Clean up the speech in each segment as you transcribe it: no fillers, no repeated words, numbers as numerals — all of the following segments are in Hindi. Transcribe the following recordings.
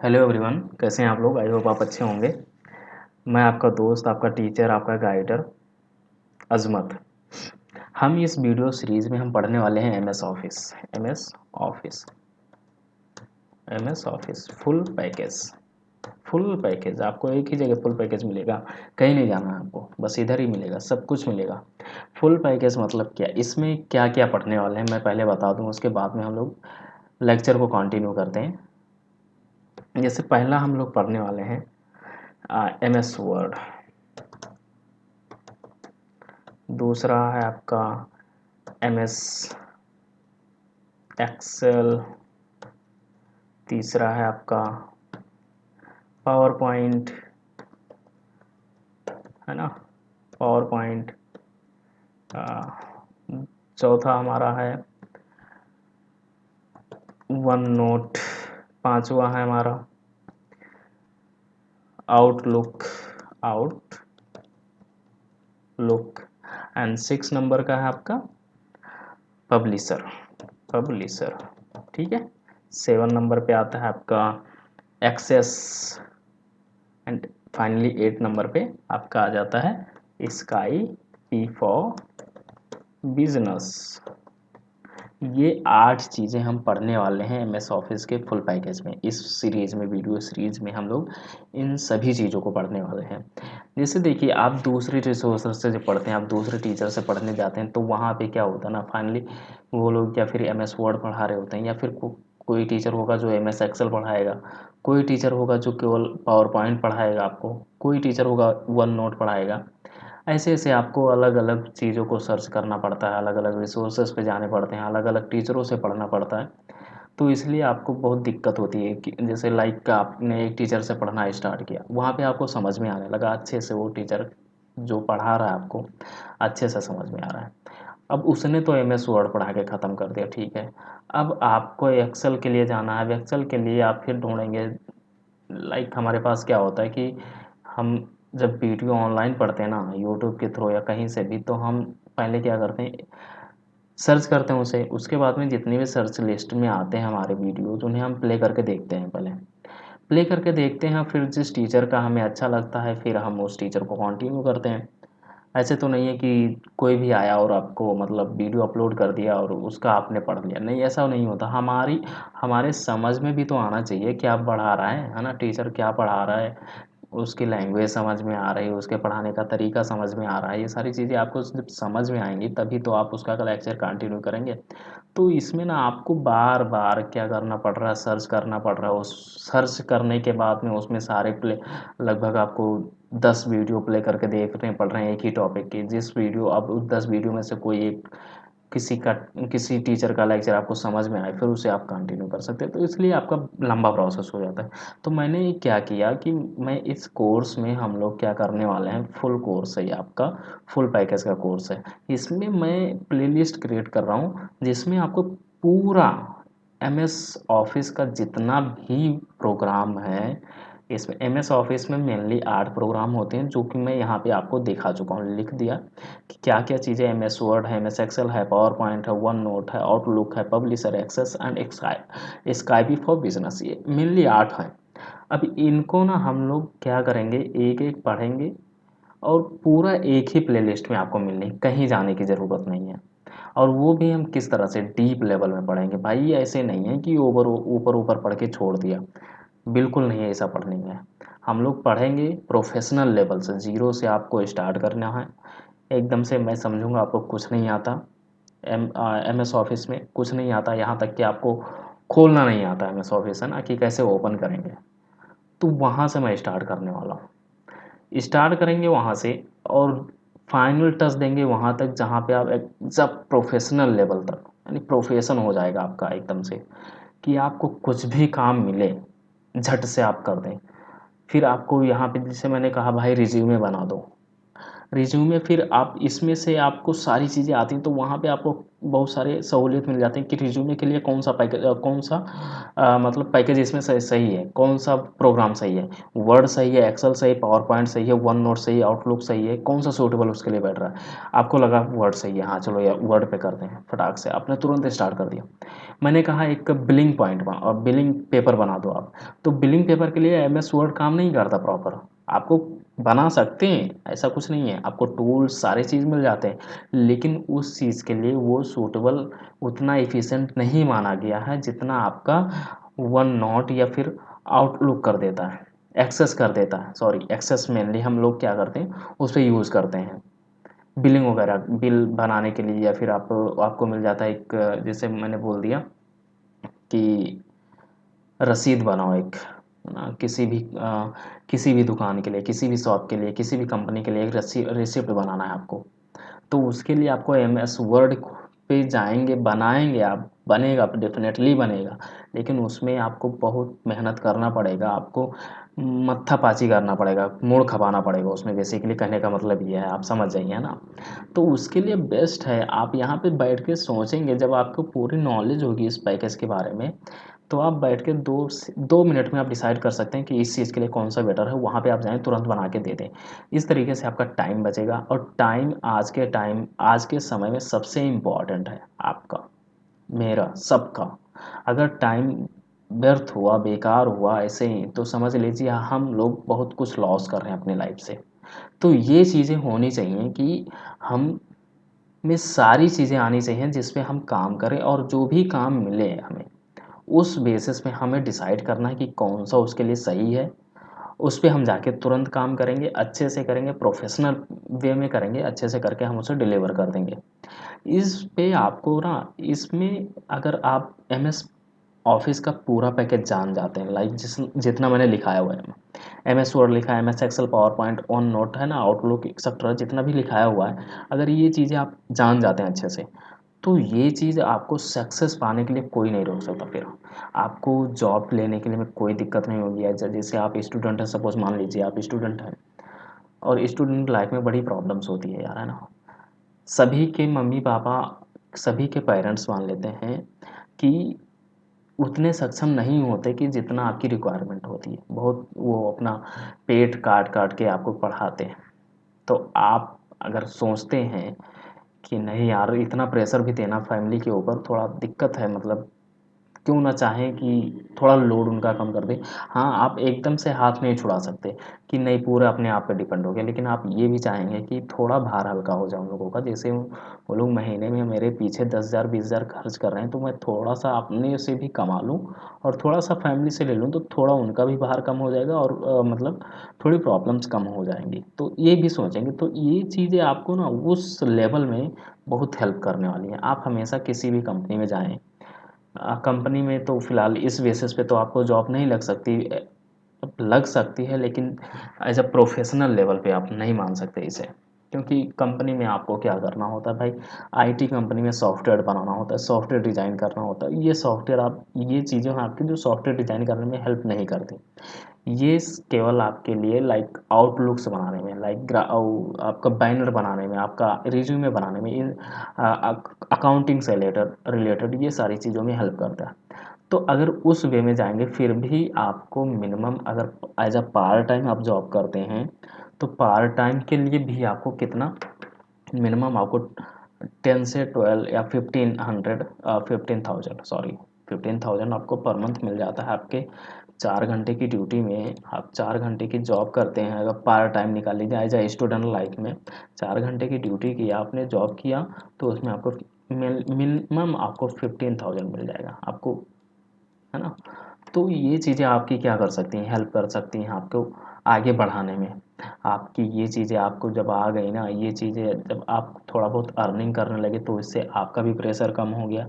हेलो एवरीवन, कैसे हैं आप लोग। आई होप आप अच्छे होंगे। मैं आपका दोस्त, आपका टीचर, आपका गाइडर अजमत। हम इस वीडियो सीरीज़ में हम पढ़ने वाले हैं MS office. MS office MS office full package आपको एक ही जगह फुल पैकेज मिलेगा। कहीं नहीं जाना है आपको, बस इधर ही मिलेगा, सब कुछ मिलेगा। फुल पैकेज मतलब क्या, इसमें क्या क्या पढ़ने वाले हैं मैं पहले बता दूं, उसके बाद में हम लोग लेक्चर को कंटिन्यू करते हैं। जैसे पहला हम लोग पढ़ने वाले हैं एमएस वर्ड। दूसरा है आपका एमएस एक्सेल। तीसरा है आपका पावर पॉइंट, है ना, पावर पॉइंट। चौथा हमारा है वन नोट। पांचवा है हमारा आउटलुक। आउटलुक एंड 6 नंबर का है आपका पब्लिशर। ठीक है। 7 नंबर पे आता है आपका एक्सेस एंड फाइनली 8 नंबर पे आपका आ जाता है स्काई पी फॉर बिजनेस। ये 8 चीज़ें हम पढ़ने वाले हैं एमएस ऑफिस के फुल पैकेज में। इस सीरीज़ में, वीडियो सीरीज़ में हम लोग इन सभी चीज़ों को पढ़ने वाले हैं। जैसे देखिए, आप दूसरे रिसोर्सेज से जब पढ़ते हैं, आप दूसरे टीचर से पढ़ने जाते हैं, तो वहाँ पे क्या होता है ना, फाइनली वो लोग या फिर एमएस वर्ड पढ़ा रहे होते हैं, या फिर कोई टीचर होगा जो एमएस एक्सेल पढ़ाएगा, कोई टीचर होगा जो केवल पावर पॉइंट पढ़ाएगा आपको, कोई टीचर होगा वन नोट पढ़ाएगा। ऐसे ऐसे आपको अलग अलग चीज़ों को सर्च करना पड़ता है, अलग अलग रिसोर्सेज पे जाने पड़ते हैं, अलग अलग टीचरों से पढ़ना पड़ता है। तो इसलिए आपको बहुत दिक्कत होती है कि जैसे लाइक का आपने एक टीचर से पढ़ना स्टार्ट किया, वहाँ पे आपको समझ में आने लगा अच्छे से, वो टीचर जो पढ़ा रहा है आपको अच्छे से समझ में आ रहा है। अब उसने तो एमएस वर्ड पढ़ा के ख़त्म कर दिया, ठीक है। अब आपको एक्सेल के लिए जाना है। अब एक्सेल के लिए आप फिर ढूंढेंगे, लाइक हमारे पास क्या होता है कि हम जब वीडियो ऑनलाइन पढ़ते हैं ना, यूट्यूब के थ्रू या कहीं से भी, तो हम पहले क्या करते हैं, सर्च करते हैं उसे। उसके बाद में जितनी भी सर्च लिस्ट में आते हैं हमारे वीडियोज, उन्हें हम प्ले करके देखते हैं। पहले प्ले करके देखते हैं, फिर जिस टीचर का हमें अच्छा लगता है फिर हम उस टीचर को कंटिन्यू करते हैं। ऐसे तो नहीं है कि कोई भी आया और आपको मतलब वीडियो अपलोड कर दिया और उसका आपने पढ़ लिया, नहीं, ऐसा नहीं होता। हमारे समझ में भी तो आना चाहिए क्या पढ़ा रहा है ना, टीचर क्या पढ़ा रहा है, उसकी लैंग्वेज समझ में आ रही है, उसके पढ़ाने का तरीका समझ में आ रहा है। ये सारी चीज़ें आपको जब समझ में आएंगी तभी तो आप उसका लेक्चर कंटिन्यू करेंगे। तो इसमें ना आपको बार बार क्या करना पड़ रहा है, सर्च करना पड़ रहा है। उस सर्च करने के बाद में उसमें सारे प्ले, लगभग आपको 10 वीडियो प्ले करके देखने पड़ रहे हैं एक ही टॉपिक के। जिस वीडियो, अब उस 10 वीडियो में से कोई एक किसी टीचर का लेक्चर आपको समझ में आए, फिर उसे आप कंटिन्यू कर सकते हैं। तो इसलिए आपका लंबा प्रोसेस हो जाता है। तो मैंने क्या किया कि मैं इस कोर्स में, हम लोग क्या करने वाले हैं, फुल कोर्स है ये आपका, फुल पैकेज का कोर्स है। इसमें मैं प्लेलिस्ट क्रिएट कर रहा हूँ जिसमें आपको पूरा एमएस ऑफिस का जितना भी प्रोग्राम है, इसमें एमएस ऑफिस में मेनली 8 प्रोग्राम होते हैं, जो कि मैं यहाँ पे आपको दिखा चुका हूँ, लिख दिया कि क्या क्या चीज़ें। एमएस वर्ड है, एमएस एक्सेल है, पावर पॉइंट है, वन नोट है, आउटलुक है, Publisher, Access and Skype for Business. ये मेनली 8 हैं। अब इनको ना हम लोग क्या करेंगे, एक एक पढ़ेंगे और पूरा एक ही प्लेलिस्ट में आपको मिलने, कहीं जाने की ज़रूरत नहीं है। और वो भी हम किस तरह से डीप लेवल में पढ़ेंगे भाई, ऐसे नहीं है कि ऊपर ऊपर ऊपर पढ़ के छोड़ दिया, बिल्कुल नहीं है, ऐसा पढ़ने में। हम लोग पढ़ेंगे प्रोफेशनल लेवल से, ज़ीरो से आपको स्टार्ट करना है। एकदम से मैं समझूंगा आपको कुछ नहीं आता, एमएस ऑफिस में कुछ नहीं आता, यहाँ तक कि आपको खोलना नहीं आता एमएस ऑफिस, है ना, कि कैसे ओपन करेंगे। तो वहाँ से मैं स्टार्ट करने वाला हूँ। स्टार्ट करेंगे वहाँ से और फाइनल टच देंगे वहाँ तक जहाँ पे आप जब प्रोफेशनल लेवल तक, यानी प्रोफेशन हो जाएगा आपका एकदम से, कि आपको कुछ भी काम मिले झट से आप कर दें। फिर आपको यहाँ पे जैसे मैंने कहा भाई रिज्यूमे बना दो, रिज्यूमे, फिर आप इसमें से आपको सारी चीज़ें आती हैं, तो वहाँ पे आपको बहुत सारे सहूलियत मिल जाते हैं कि रिज्यूमे के लिए कौन सा पैकेज, कौन सा मतलब पैकेज इसमें सही है, कौन सा प्रोग्राम सही है, वर्ड सही है, एक्सेल सही है, पावर पॉइंट सही है, वन नोट सही है, आउटलुक सही है, कौन सा सूटेबल उसके लिए बैठ रहा है। आपको लगा वर्ड सही है, हाँ चलो यार वर्ड पे करते हैं, फटाक से आपने तुरंत स्टार्ट कर दिया। मैंने कहा एक बिलिंग पॉइंट बना और बिलिंग पेपर बना दो आप। तो बिलिंग पेपर के लिए एम एस वर्ड काम नहीं करता प्रॉपर। आपको बना सकते हैं, ऐसा कुछ नहीं है, आपको टूल्स सारे चीज़ मिल जाते हैं, लेकिन उस चीज़ के लिए वो सूटेबल उतना इफ़िशेंट नहीं माना गया है जितना आपका वन नोट या फिर आउटलुक कर देता है, एक्सेस कर देता है। सॉरी, एक्सेस मेनली हम लोग क्या करते हैं उस पर यूज़ करते हैं बिलिंग वगैरह, बिल बनाने के लिए। या फिर आपको मिल जाता है एक, जैसे मैंने बोल दिया कि रसीद बनाओ एक, किसी भी दुकान के लिए, किसी भी शॉप के लिए, किसी भी कंपनी के लिए एक रिसिप्ट बनाना है आपको। तो उसके लिए आपको एम एस वर्ड पे जाएंगे, बनाएंगे आप, बनेगा डेफिनेटली बनेगा, लेकिन उसमें आपको बहुत मेहनत करना पड़ेगा, आपको मत्थापाची करना पड़ेगा, मूड खपाना पड़ेगा उसमें। बेसिकली कहने का मतलब ये है, आप समझ जाइए ना। तो उसके लिए बेस्ट है आप यहाँ पे बैठ के सोचेंगे, जब आपको पूरी नॉलेज होगी इस पैकेज के बारे में, तो आप बैठ के 2 मिनट में आप डिसाइड कर सकते हैं कि इस चीज़ के लिए कौन सा बेटर है, वहाँ पे आप जाएं तुरंत बना के दे दें। इस तरीके से आपका टाइम बचेगा, और टाइम आज के समय में सबसे इम्पॉर्टेंट है आपका, मेरा, सबका। अगर टाइम व्यर्थ हुआ, बेकार हुआ ऐसे ही, तो समझ लीजिए हम लोग बहुत कुछ लॉस कर रहे हैं अपनी लाइफ से। तो ये चीज़ें होनी चाहिए कि हम में सारी चीज़ें आनी चाहिए जिस पे हम काम करें, और जो भी काम मिले हमें उस बेसिस पे हमें डिसाइड करना है कि कौन सा उसके लिए सही है। उस पे हम जाके तुरंत काम करेंगे, अच्छे से करेंगे, प्रोफेशनल वे में करेंगे, अच्छे से करके हम उसे डिलीवर कर देंगे। इस पे आपको ना, इसमें अगर आप एम एस ऑफिस का पूरा पैकेज जान जाते हैं, लाइक जितना मैंने लिखाया हुआ है, एम एस वर्ड लिखा है, M S Excel, PowerPoint, OneNote है ना, आउटलुक एक्सेट्रा, जितना भी लिखाया हुआ है, अगर ये चीज़ें आप जान जाते हैं अच्छे से, तो ये चीज़ आपको सक्सेस पाने के लिए कोई नहीं रोक सकता। फिर आपको जॉब लेने के लिए में कोई दिक्कत नहीं होगी। जैसे आप स्टूडेंट हैं, सपोज मान लीजिए आप स्टूडेंट हैं, और स्टूडेंट लाइफ में बड़ी प्रॉब्लम्स होती है यार, है ना। सभी के मम्मी पापा, सभी के पेरेंट्स मान लेते हैं कि उतने सक्षम नहीं होते कि जितना आपकी रिक्वायरमेंट होती है, बहुत वो अपना पेट काट काट के आपको पढ़ाते हैं। तो आप अगर सोचते हैं कि नहीं यार इतना प्रेशर भी देना फैमिली के ऊपर थोड़ा दिक्कत है, मतलब क्यों ना चाहें कि थोड़ा लोड उनका कम कर दें। हाँ, आप एकदम से हाथ नहीं छुड़ा सकते कि नहीं पूरा अपने आप पे डिपेंड हो गया, लेकिन आप ये भी चाहेंगे कि थोड़ा भार हल्का हो जाए उन लोगों का। जैसे वो लोग महीने में मेरे पीछे 10,000 20,000 खर्च कर रहे हैं, तो मैं थोड़ा सा अपने से भी कमा लूँ और थोड़ा सा फैमिली से ले लूँ, तो थोड़ा उनका भी भार कम हो जाएगा, और मतलब थोड़ी प्रॉब्लम्स कम हो जाएंगी। तो ये भी सोचेंगे, तो ये चीज़ें आपको ना उस लेवल में बहुत हेल्प करने वाली हैं। आप हमेशा किसी भी कंपनी में जाएँ, कंपनी में तो फ़िलहाल इस बेसिस पे तो आपको जॉब नहीं लग सकती, लग सकती है, लेकिन एज अ प्रोफेशनल लेवल पे आप नहीं मान सकते इसे। क्योंकि कंपनी में आपको क्या करना होता है भाई, आईटी कंपनी में सॉफ्टवेयर बनाना होता है, सॉफ्टवेयर डिज़ाइन करना होता है। ये सॉफ्टवेयर आप, ये चीज़ें हैं आपकी जो सॉफ्टवेयर डिज़ाइन करने में हेल्प नहीं करती। ये केवल आपके लिए लाइक आउटलुक्स बनाने में, लाइक आपका बैनर बनाने में, आपका रिज्यूमे बनाने में, इन अकाउंटिंग से रिलेटेड रिलेटेड ये सारी चीज़ों में हेल्प करता है। तो अगर उस वे में जाएंगे, फिर भी आपको मिनिमम, अगर एज अ पार्ट टाइम आप जॉब करते हैं, तो पार्ट टाइम के लिए भी आपको कितना, मिनिमम आपको 10 से 12 या 1500, 15,000, सॉरी 15,000 आपको पर मंथ मिल जाता है आपके 4 घंटे की ड्यूटी में। आप 4 घंटे की जॉब करते हैं, अगर पार्ट टाइम निकाल लीजिए एज ए स्टूडेंट लाइफ में, 4 घंटे की ड्यूटी की आपने, जॉब किया, तो उसमें आपको मिनिमम आपको 15,000 मिल जाएगा आपको, है ना। तो ये चीज़ें आपकी क्या कर सकती हैं, हेल्प कर सकती हैं आपको आगे बढ़ाने में। आपकी ये चीज़ें आपको जब आ गई ना, ये चीज़ें जब आप थोड़ा बहुत अर्निंग करने लगे, तो इससे आपका भी प्रेशर कम हो गया,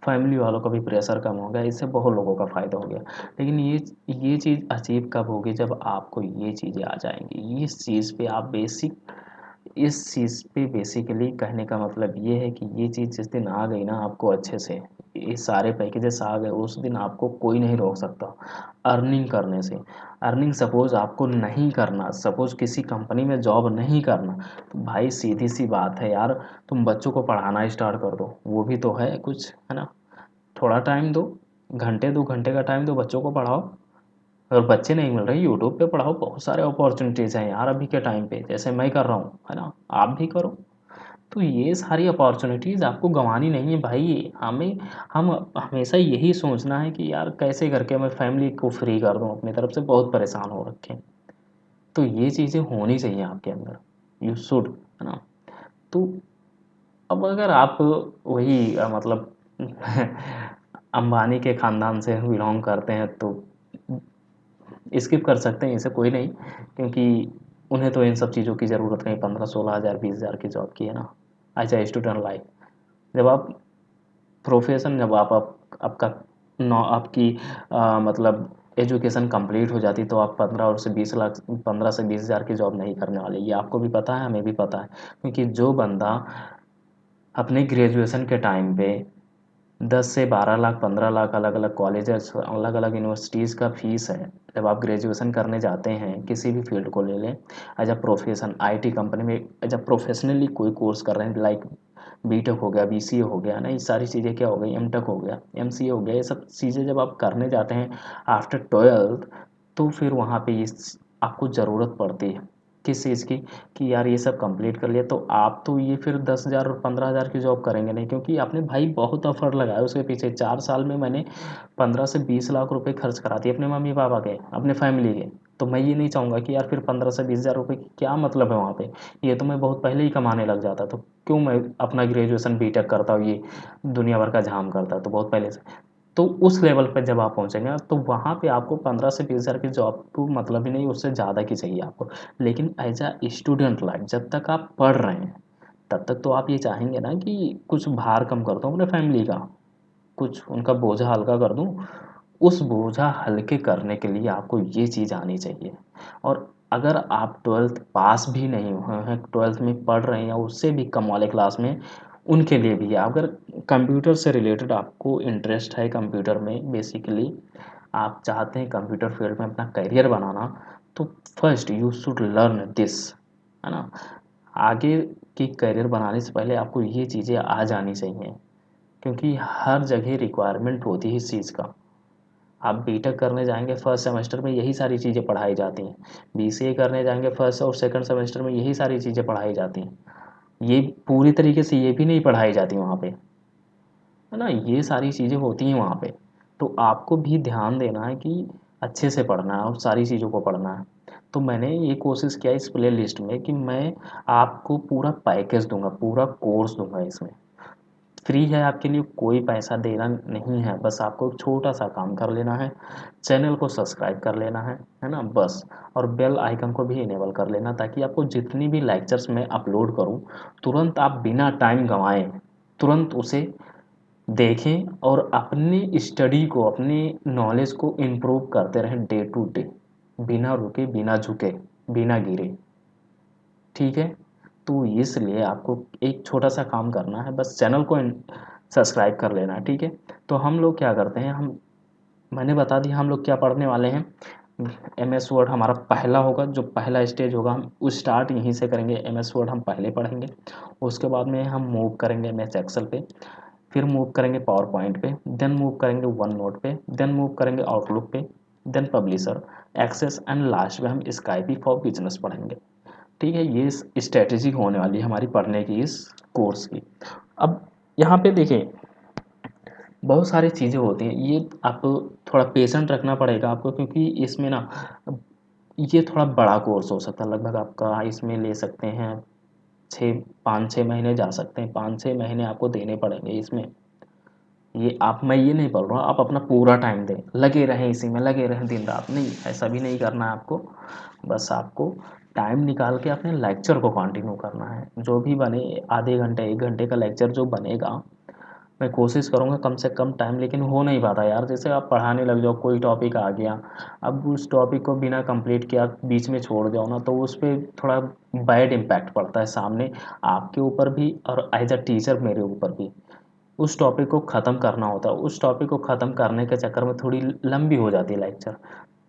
फैमिली वालों का भी प्रेशर कम हो गया, इससे बहुत लोगों का फ़ायदा हो गया। लेकिन ये चीज़ अचीव कब होगी, जब आपको ये चीज़ें आ जाएंगी। इस चीज़ पे बेसिकली कहने का मतलब ये है कि ये चीज़ जिस दिन आ गई ना आपको अच्छे से, ये सारे पैकेजेस आ गए उस दिन आपको कोई नहीं रोक सकता अर्निंग करने से। अर्निंग सपोज आपको नहीं करना, सपोज किसी कंपनी में जॉब नहीं करना, तो भाई सीधी सी बात है यार, तुम बच्चों को पढ़ाना स्टार्ट कर दो, वो भी तो है कुछ, है ना। थोड़ा टाइम दो, घंटे 2 घंटे का टाइम दो, बच्चों को पढ़ाओ। अगर बच्चे नहीं मिल रहे यूट्यूब पे पढ़ाओ, बहुत सारे अपॉर्चुनिटीज़ हैं यार अभी के टाइम पे, जैसे मैं कर रहा हूँ, है ना, आप भी करो। तो ये सारी अपॉर्चुनिटीज़ आपको गंवानी नहीं है भाई। हम हमेशा यही सोचना है कि यार कैसे करके मैं फैमिली को फ्री कर दूँ, अपनी तरफ से बहुत परेशान हो रखे हैं। तो ये चीज़ें होनी चाहिए आपके अंदर, यू शुड, है ना। तो अब अगर आप वही मतलब अंबानी के ख़ानदान से बिलोंग करते हैं तो स्किप कर सकते हैं, इसे कोई नहीं, क्योंकि उन्हें तो इन सब चीज़ों की ज़रूरत नहीं, 15-16 हज़ार 20 हज़ार की जॉब की, है ना। एज ए स्टूडेंट लाइफ, जब आप प्रोफेशन, जब आपका नौ आपकी मतलब एजुकेशन कंप्लीट हो जाती, तो आप 15 से 20 हज़ार की जॉब नहीं करने वाले, ये आपको भी पता है, हमें भी पता है। क्योंकि जो बंदा अपने ग्रेजुएशन के टाइम पे 10 से 12 लाख 15 लाख अलग अलग कॉलेजेस अलग अलग यूनिवर्सिटीज़ का फीस है, जब आप ग्रेजुएशन करने जाते हैं किसी भी फील्ड को ले लें, as a profession IT company में एज अ प्रोफेशनली कोई कोर्स कर रहे हैं, लाइक बीटेक हो गया, बीसीए हो गया ना, ये सारी चीज़ें क्या हो गई, एमटेक हो गया, एमसीए हो गया, ये सब चीज़ें जब आप करने जाते हैं आफ्टर 12th, तो फिर वहाँ पे ये आपको ज़रूरत पड़ती है किस चीज़ की, कि यार ये सब कंप्लीट कर लिया तो आप तो ये फिर 10 हज़ार और 15 हज़ार की जॉब करेंगे नहीं, क्योंकि आपने भाई बहुत एफर्ट लगाया उसके पीछे। 4 साल में मैंने 15 से 20 लाख रुपए खर्च करा दिए अपने मम्मी पापा के, अपने फैमिली के। तो मैं ये नहीं चाहूँगा कि यार फिर 15 से 20 हज़ार रुपये की क्या मतलब है वहाँ पे, ये तो मैं बहुत पहले ही कमाने लग जाता, तो क्यों मैं अपना ग्रेजुएशन बीटेक करता हूँ, ये दुनिया भर का झाम करता, तो बहुत पहले से। तो उस लेवल पे जब आप पहुँचेंगे तो वहाँ पे आपको 15 से 20 हज़ार की जॉब को मतलब ही नहीं, उससे ज़्यादा की चाहिए आपको। लेकिन एज अ स्टूडेंट लाइफ जब तक आप पढ़ रहे हैं तब तक तो आप ये चाहेंगे ना कि कुछ भार कम कर दूँ अपने फैमिली का, कुछ उनका बोझा हल्का कर दूँ। उस बोझा हल्के करने के लिए आपको ये चीज़ आनी चाहिए। और अगर आप 12th पास भी नहीं हुए हैं, 12th में पढ़ रहे हैं या उससे भी कम वाले क्लास में, उनके लिए भी है। अगर कंप्यूटर से रिलेटेड आपको इंटरेस्ट है, कंप्यूटर में बेसिकली आप चाहते हैं कंप्यूटर फील्ड में अपना करियर बनाना, तो first you should learn this, है ना। आगे की करियर बनाने से पहले आपको ये चीज़ें आ जानी चाहिए, क्योंकि हर जगह रिक्वायरमेंट होती है इस चीज़ का। आप बीटेक करने जाएंगे फर्स्ट सेमेस्टर में यही सारी चीज़ें पढ़ाई जाती हैं, बीसीए करने जाएंगे फर्स्ट और सेकंड सेमेस्टर में यही सारी चीज़ें पढ़ाई जाती हैं। ये पूरी तरीके से ये भी नहीं पढ़ाई जाती वहाँ पे, है ना। ये सारी चीज़ें होती हैं वहाँ पे। तो आपको भी ध्यान देना है कि अच्छे से पढ़ना है और सारी चीज़ों को पढ़ना है। तो मैंने ये कोशिश किया इस प्ले लिस्ट में कि मैं आपको पूरा पैकेज दूंगा, पूरा कोर्स दूंगा इसमें। फ्री है आपके लिए, कोई पैसा देना नहीं है, बस आपको एक छोटा सा काम कर लेना है, चैनल को सब्सक्राइब कर लेना है ना, बस। और बेल आइकन को भी इनेबल कर लेना, ताकि आपको जितनी भी लेक्चर्स मैं अपलोड करूं, तुरंत आप बिना टाइम गंवाएं तुरंत उसे देखें और अपनी स्टडी को, अपनी नॉलेज को इम्प्रूव करते रहें डे टू डे, बिना रुके, बिना झुके, बिना गिरे। ठीक है। तो इसलिए आपको एक छोटा सा काम करना है, बस चैनल को सब्सक्राइब कर लेना है, ठीक है। तो हम लोग क्या करते हैं, हम मैंने बता दिया हम लोग क्या पढ़ने वाले हैं। एम एस वर्ड हमारा पहला होगा, जो पहला स्टेज होगा हम उस स्टार्ट यहीं से करेंगे। एम एस वर्ड हम पहले पढ़ेंगे, उसके बाद में हम मूव करेंगे एम एस एक्सेल पे, फिर मूव करेंगे पावर पॉइंट पे, देन मूव करेंगे वन नोट पे, देन मूव करेंगे आउटलुक पे, then Publisher, Access, and last में हम स्काईपी फॉर बिजनेस पढ़ेंगे। ठीक है। ये स्ट्रेटेजी होने वाली है हमारी पढ़ने की इस कोर्स की। अब यहाँ पे देखिए बहुत सारी चीज़ें होती हैं, ये आप थोड़ा पेशेंट रखना पड़ेगा आपको, क्योंकि इसमें ना ये थोड़ा बड़ा कोर्स हो सकता है। लगभग आपका इसमें ले सकते हैं 5-6 महीने जा सकते हैं, 5-6 महीने आपको देने पड़ेंगे इसमें। ये आप, मैं ये नहीं बोल रहा हूँ आप अपना पूरा टाइम दें, लगे रहें इसी में, लगे रहें दिन रात, नहीं, ऐसा भी नहीं करना है आपको। बस आपको टाइम निकाल के अपने लेक्चर को कंटिन्यू करना है, जो भी बने, आधे घंटे 1 घंटे का लेक्चर जो बनेगा, मैं कोशिश करूँगा कम से कम टाइम, लेकिन हो नहीं पाता यार। जैसे आप पढ़ाने लग जाओ, कोई टॉपिक आ गया, अब उस टॉपिक को बिना कंप्लीट किया बीच में छोड़ जाओ ना, तो उस पर थोड़ा बैड इम्पैक्ट पड़ता है सामने आपके ऊपर भी और एज अ टीचर मेरे ऊपर भी। उस टॉपिक को ख़त्म करना होता है, उस टॉपिक को ख़त्म करने के चक्कर में थोड़ी लंबी हो जाती है लेक्चर।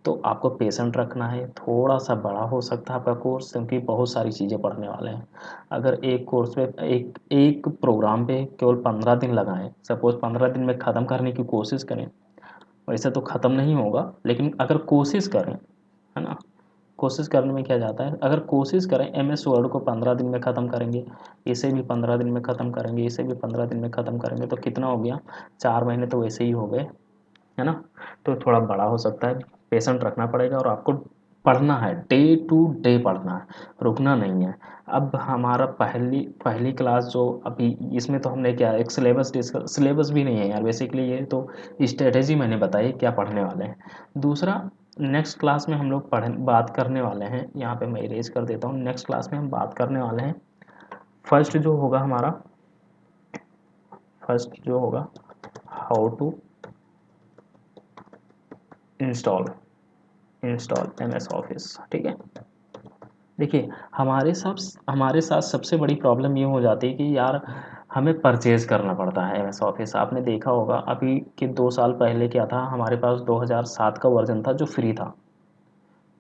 तो आपको पेशेंट रखना है, थोड़ा सा बड़ा हो सकता है आपका कोर्स, क्योंकि बहुत सारी चीज़ें पढ़ने वाले हैं। अगर एक कोर्स पे एक एक प्रोग्राम पे केवल 15 दिन लगाएं, सपोज़ 15 दिन में ख़त्म करने की कोशिश करें, वैसे तो ख़त्म नहीं होगा, लेकिन अगर कोशिश करें, है ना, कोशिश करने में क्या जाता है, अगर कोशिश करें MS वर्ड को 15 दिन में ख़त्म करेंगे, इसे भी 15 दिन में ख़त्म करेंगे, इसे भी 15 दिन में ख़त्म करेंगे, तो कितना हो गया, 4 महीने तो वैसे ही हो गए, है ना। तो थोड़ा बड़ा हो सकता है, पेशेंट रखना पड़ेगा और आपको पढ़ना है, डे टू डे पढ़ना है, रुकना नहीं है। अब हमारा पहली पहली क्लास जो अभी, इसमें तो हमने क्या एक सिलेबस डिस्कस, सिलेबस भी नहीं है यार बेसिकली, ये तो स्ट्रेटेजी मैंने बताई क्या पढ़ने वाले हैं। दूसरा, नेक्स्ट क्लास में हम लोग बात करने वाले हैं, यहाँ पे मैं इरेज कर देता हूँ, नेक्स्ट क्लास में हम बात करने वाले हैं, फर्स्ट जो होगा हमारा, फर्स्ट जो होगा how to install install MS Office, ठीक है। देखिए, हमारे साथ सबसे बड़ी प्रॉब्लम ये हो जाती है कि यार हमें परचेज़ करना पड़ता है MS ऑफिस। आपने देखा होगा अभी कि 2 साल पहले क्या था, हमारे पास 2007 का वर्जन था जो फ्री था,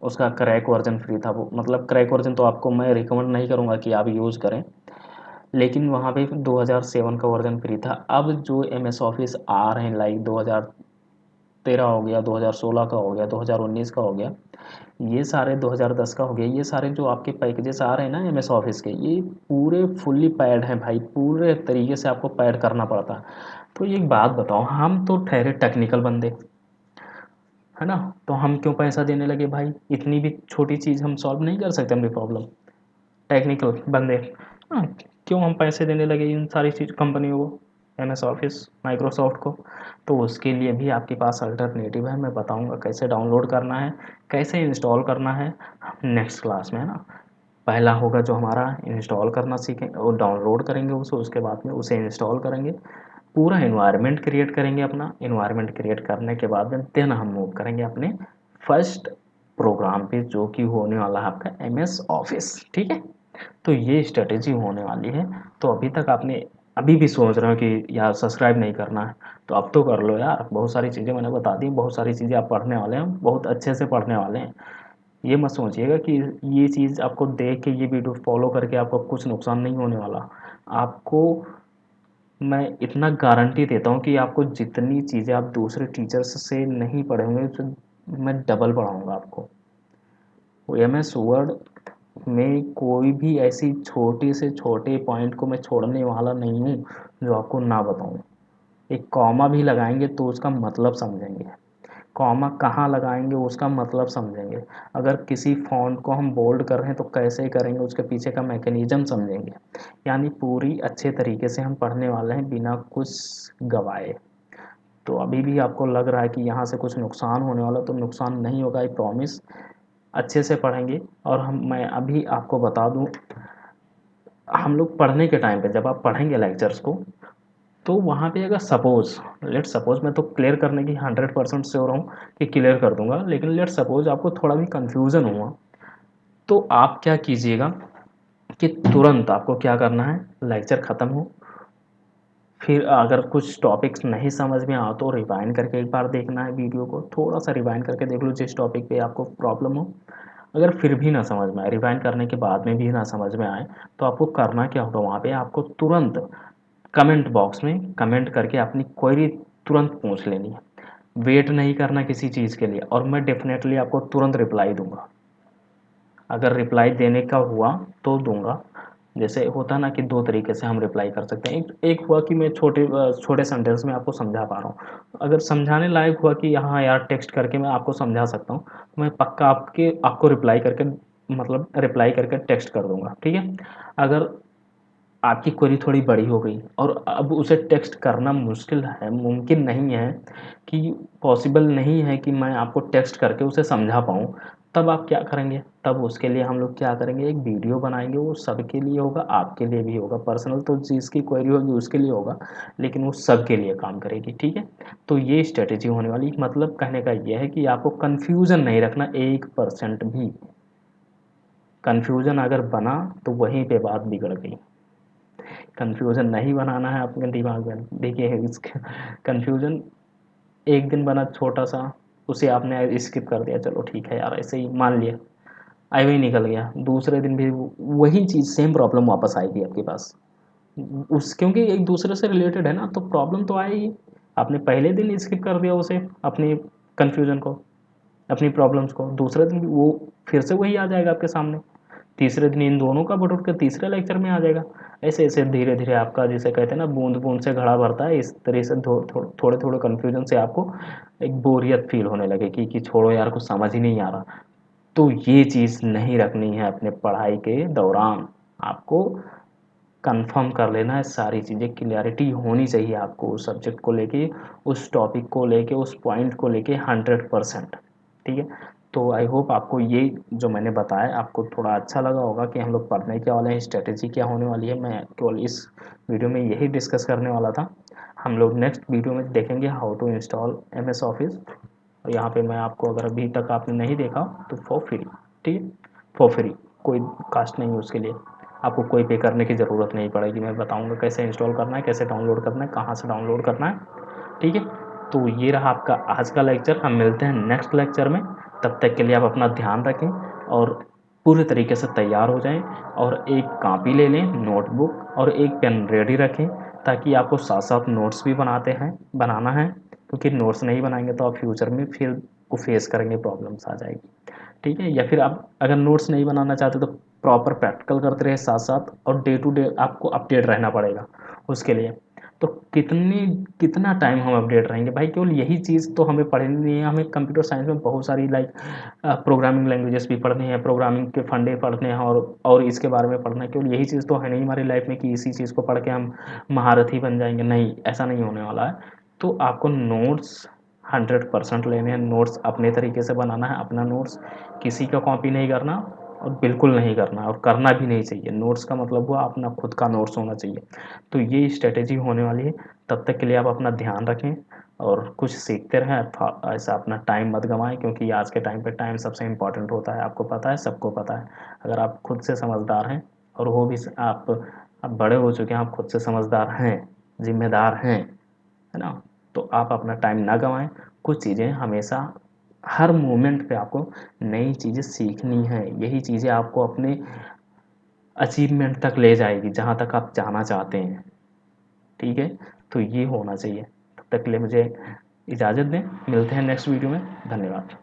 उसका क्रैक वर्जन फ्री था। वो मतलब क्रैक वर्जन तो आपको मैं रिकमेंड नहीं करूँगा कि आप यूज़ करें, लेकिन वहाँ पे 2007 का वर्जन फ्री था। अब जो MS ऑफिस आ रहे हैं, लाइक 2013 हो गया, 2016 का हो गया, 2019 का हो गया, ये सारे 2010 का हो गया, ये सारे जो आपके पैकेजेस आ रहे हैं ना MS ऑफिस के, ये पूरे फुल्ली पैड हैं भाई, पूरे तरीके से आपको पैड करना पड़ता है। तो एक बात बताओ, हम तो ठहरे टेक्निकल बंदे, है ना, तो हम क्यों पैसा देने लगे भाई, इतनी भी छोटी चीज़ हम सॉल्व नहीं कर सकते अपनी प्रॉब्लम, टेक्निकल बंदे, हाँ, क्यों हम पैसे देने लगे इन सारी चीज़ कंपनियों को, MS ऑफिस, माइक्रोसॉफ्ट को। तो उसके लिए भी आपके पास अल्टरनेटिव है, मैं बताऊंगा कैसे डाउनलोड करना है, कैसे इंस्टॉल करना है, नेक्स्ट क्लास में, है ना। पहला होगा जो हमारा इंस्टॉल करना सीखेंगे और डाउनलोड करेंगे उसे, उसके बाद में उसे इंस्टॉल करेंगे, पूरा इन्वायरमेंट क्रिएट करेंगे, अपना इन्वायरमेंट क्रिएट करने के बाद में देन हम मूव करेंगे अपने फर्स्ट प्रोग्राम पे, जो कि होने वाला है आपका MS ऑफिस, ठीक है। तो ये स्ट्रेटेजी होने वाली है। तो अभी तक आपने अभी भी सोच रहे हो कि यार सब्सक्राइब नहीं करना है, तो अब तो कर लो यार, बहुत सारी चीज़ें मैंने बता दी, बहुत सारी चीज़ें आप पढ़ने वाले हैं, बहुत अच्छे से पढ़ने वाले हैं। ये मत सोचिएगा कि ये चीज़ आपको देख के, ये वीडियो फॉलो करके आपको कुछ नुकसान नहीं होने वाला। आपको मैं इतना गारंटी देता हूँ कि आपको जितनी चीज़ें आप दूसरे टीचर्स से नहीं पढ़े होंगे, उससे मैं डबल पढ़ाऊँगा आपको। MS वर्ड में कोई भी ऐसी छोटे से छोटे पॉइंट को मैं छोड़ने वाला नहीं हूँ जो आपको ना बताऊँ। एक कॉमा भी लगाएंगे तो उसका मतलब समझेंगे, कॉमा कहाँ लगाएंगे उसका मतलब समझेंगे, अगर किसी फॉन्ट को हम बोल्ड कर रहे हैं तो कैसे करेंगे उसके पीछे का मैकेनिज्म समझेंगे। यानी पूरी अच्छे तरीके से हम पढ़ने वाले हैं बिना कुछ गवाए। तो अभी भी आपको लग रहा है कि यहाँ से कुछ नुकसान होने वाला, तो नुकसान नहीं होगा, आई प्रॉमिस। अच्छे से पढ़ेंगे। और मैं अभी आपको बता दूँ, हम लोग पढ़ने के टाइम पे जब आप पढ़ेंगे लेक्चर्स को, तो वहाँ पे अगर सपोज़, लेट सपोज़, मैं तो क्लियर करने की 100% श्योर हूँ कि क्लियर कर दूंगा, लेकिन लेट सपोज़ आपको थोड़ा भी कन्फ्यूज़न हुआ, तो आप क्या कीजिएगा कि तुरंत आपको क्या करना है, लेक्चर ख़त्म हो, फिर अगर कुछ टॉपिक्स नहीं समझ में आ तो रिवाइंड करके एक बार देखना है वीडियो को, थोड़ा सा रिवाइंड करके देख लो जिस टॉपिक पे आपको प्रॉब्लम हो। अगर फिर भी ना समझ में आए, रिवाइंड करने के बाद में भी ना समझ में आए, तो आपको करना क्या होगा, वहाँ पे आपको तुरंत कमेंट बॉक्स में कमेंट करके अपनी क्वेरी तुरंत पूछ लेनी है। वेट नहीं करना किसी चीज़ के लिए, और मैं डेफिनेटली आपको तुरंत रिप्लाई दूंगा। अगर रिप्लाई देने का हुआ तो दूंगा। जैसे होता ना कि दो तरीके से हम रिप्लाई कर सकते हैं, एक हुआ कि मैं छोटे छोटे सेंटेंस में आपको समझा पा रहा हूँ, अगर समझाने लायक हुआ कि हाँ यार टेक्स्ट करके मैं आपको समझा सकता हूँ, तो मैं पक्का आपको रिप्लाई करके, मतलब रिप्लाई करके टेक्स्ट कर दूंगा, ठीक है। अगर आपकी क्वेरी थोड़ी बड़ी हो गई और अब उसे टेक्स्ट करना मुश्किल है, मुमकिन नहीं है, कि पॉसिबल नहीं है कि मैं आपको टेक्स्ट करके उसे समझा पाऊँ, तब आप क्या करेंगे, तब उसके लिए हम लोग क्या करेंगे, एक वीडियो बनाएंगे, वो सबके लिए होगा, आपके लिए भी होगा, पर्सनल तो जिसकी क्वेरी होगी उसके लिए होगा, लेकिन वो सबके लिए काम करेगी, ठीक है। तो ये स्ट्रेटेजी होने वाली, मतलब कहने का यह है कि आपको कन्फ्यूज़न नहीं रखना 1% भी। कन्फ्यूज़न अगर बना तो वहीं पे बात बिगड़ गई। कन्फ्यूज़न नहीं बनाना है अपने दिमाग में। देखिए इसका कन्फ्यूज़न एक दिन बना छोटा सा, उसे आपने स्किप कर दिया, चलो ठीक है यार ऐसे ही मान लिया, आई वही निकल गया, दूसरे दिन भी वही चीज़ सेम प्रॉब्लम वापस आएगी आपके पास। उस क्योंकि एक दूसरे से रिलेटेड है ना, तो प्रॉब्लम तो आएगी। आपने पहले दिन स्किप कर दिया उसे, अपनी कन्फ्यूजन को, अपनी प्रॉब्लम्स को, दूसरे दिन वो फिर से वही आ जाएगा आपके सामने, तीसरे दिन इन दोनों का बटुट के तीसरे लेक्चर में आ जाएगा। ऐसे ऐसे धीरे धीरे आपका, जिसे कहते हैं ना बूंद बूंद से घड़ा भरता है, इस तरह से थोड़े थोड़े कन्फ्यूजन से आपको एक बोरियत फील होने लगेगी कि छोड़ो यार कुछ समझ ही नहीं आ रहा। तो ये चीज़ नहीं रखनी है अपने पढ़ाई के दौरान। आपको कंफर्म कर लेना है सारी चीज़ें, क्लियरिटी होनी चाहिए आपको उस सब्जेक्ट को लेके, उस टॉपिक को लेके, उस पॉइंट को लेके 100%। ठीक है, तो आई होप आपको ये जो मैंने बताया आपको थोड़ा अच्छा लगा होगा कि हम लोग पढ़ने क्या वाले हैं, स्ट्रेटेजी क्या होने वाली है। मैं केवल इस वीडियो में यही डिस्कस करने वाला था। हम लोग नेक्स्ट वीडियो में देखेंगे how to install MS Office. और यहाँ पे मैं आपको, अगर अभी तक आपने नहीं देखा तो फॉर फ्री, ठीक है, फॉर फ्री, कोई कास्ट नहीं है उसके लिए, आपको कोई पे करने की ज़रूरत नहीं पड़ेगी। मैं बताऊंगा कैसे इंस्टॉल करना है, कैसे डाउनलोड करना है, कहाँ से डाउनलोड करना है। ठीक है, तो ये रहा आपका आज का लेक्चर। हम मिलते हैं नेक्स्ट लेक्चर में। तब तक के लिए आप अपना ध्यान रखें और पूरे तरीके से तैयार हो जाएं, और एक कापी ले लें, नोटबुक और एक पेन रेडी रखें, ताकि आपको साथ साथ नोट्स भी बनाना है, क्योंकि नोट्स नहीं बनाएंगे तो आप फ्यूचर में फिर को फेस करेंगे, प्रॉब्लम्स आ जाएगी। ठीक है, या फिर आप अगर नोट्स नहीं बनाना चाहते तो प्रॉपर प्रैक्टिकल करते रहे साथ साथ, और डे टू डे आपको अपडेट रहना पड़ेगा उसके लिए। तो कितना टाइम हम अपडेट रहेंगे भाई, केवल यही चीज़ तो हमें पढ़नी नहीं है, हमें कंप्यूटर साइंस में बहुत सारी लाइक प्रोग्रामिंग लैंग्वेजेस भी पढ़नी है, प्रोग्रामिंग के फंडे पढ़ने हैं, और इसके बारे में पढ़ना है। केवल यही चीज़ तो है नहीं हमारी लाइफ में कि इसी चीज़ को पढ़ के हम महारथी बन जाएंगे, नहीं, ऐसा नहीं होने वाला है। तो आपको नोट्स 100% लेने हैं, नोट्स अपने तरीके से बनाना है, अपना नोट्स, किसी का कॉपी नहीं करना, और बिल्कुल नहीं करना, और करना भी नहीं चाहिए। नोट्स का मतलब हुआ अपना खुद का नोट्स होना चाहिए। तो ये स्ट्रेटेजी होने वाली है। तब तक के लिए आप अपना ध्यान रखें और कुछ सीखते रहें, ऐसा अपना टाइम मत गंवाएं, क्योंकि आज के टाइम पे टाइम सबसे इम्पोर्टेंट होता है, आपको पता है, सबको पता है। अगर आप खुद से समझदार हैं, और वो भी आप बड़े हो चुके हैं, आप खुद से समझदार हैं, जिम्मेदार हैं, है ना, तो आप अपना टाइम ना गंवाएं। कुछ चीज़ें हमेशा, हर मोमेंट पे आपको नई चीज़ें सीखनी है, यही चीज़ें आपको अपने अचीवमेंट तक ले जाएगी, जहाँ तक आप जाना चाहते हैं। ठीक है, तो ये होना चाहिए। तब तक के लिए मुझे इजाज़त दें, मिलते हैं नेक्स्ट वीडियो में, धन्यवाद।